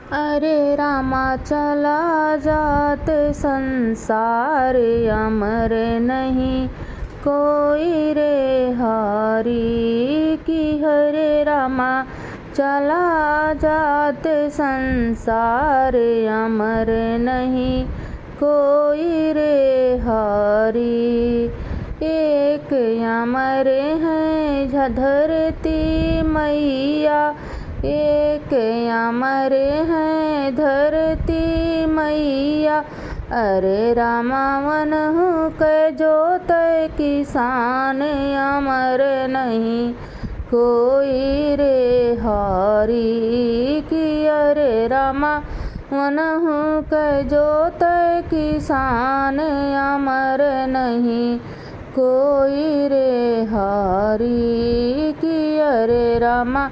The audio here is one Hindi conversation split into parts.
अरे रामा चला जात संसार, अमर नहीं कोई रे हारी की। हरे रामा चला जात संसार, अमर नहीं कोई रे हारी। एक अमर है धरती मैया, एक अमर है धरती मैया। अरे रामा मन के जोत किसान, अमर नहीं कोई रे हारी की। अरे रामा मन के जोत किसान, अमर नहीं कोई रे हारी की। अरे रामा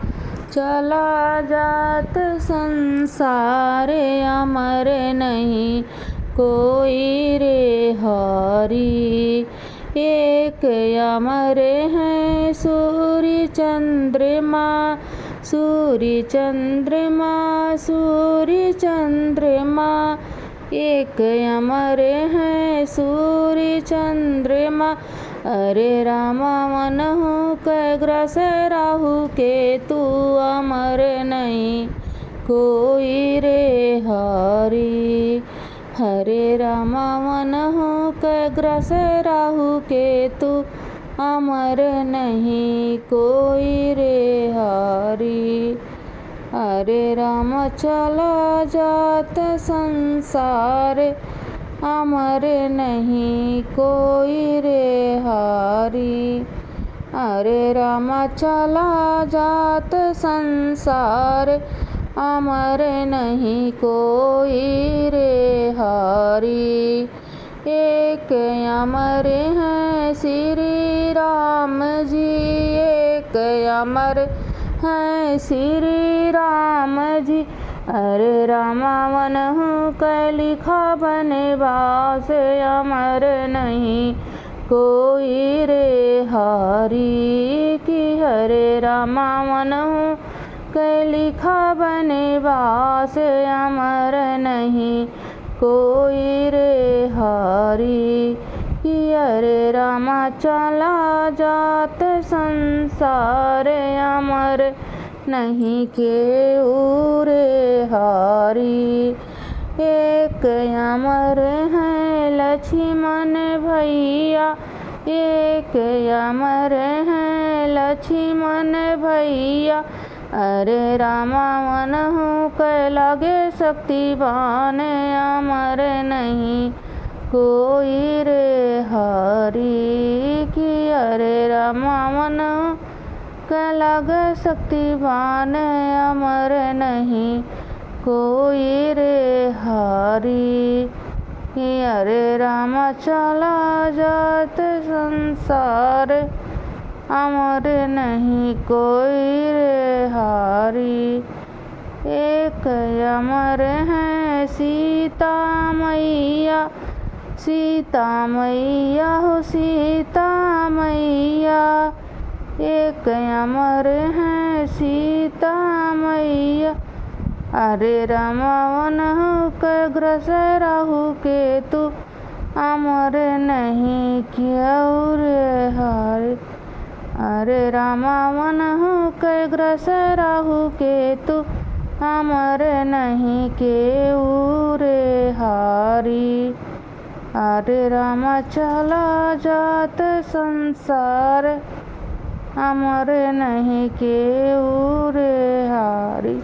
चला जात संसार, अमर नहीं कोई रे हारी। एक अमर है सूर्य चंद्रमा, सूर्य चंद्रमा, सूर्य चंद्रमा। एक अमर है सूर्य चंद्रमा। अरे रामा मन के ग्रस राहु केतु, अमर नहीं कोई रे हारी। हरे रामा मन के ग्रस राहु केतु, अमर नहीं कोई रे हारी। अरे राम चला जात संसार, अमर नहीं कोई रे हारी। अरे राम चला जात संसार, अमर नहीं कोई रे हारी। एक अमर है श्री राम जी, एक अमर है श्री राम जी। अरे रामा मन के लिखा बनवास, अमर नहीं कोई रे हारी की। हरे रामा मन के लिखा बनवास, अमर नहीं कोई रे हारी की। अरे रामा चला जात संसार, अमर नहीं केहू रे हारी। एक अमर है लक्ष्मण भैया, एक अमर है लक्ष्मण भैया। अरे रामा मन के लगे शक्तिवान, अमर नहीं कोई रे हारी की। अरे रामा मन के लगे शक्तिवान, अमर नहीं कोई रे हारी। अरे रामा चला जात संसार, अमर नहीं कोई रे हारी। एक अमर है सीता मैया, सीता मैया हो सीता मैया। एक अमर है सीता मैया। अरे रामा वन के ग्रस राहु केतु, अमर नहीं क्यों रे हारी। अरे रामा मन के ग्रस राहु केतु, अमर नहीं केहू रे हारी। अरे रामा चला जात संसार, अमर नहीं केहू रे हारी।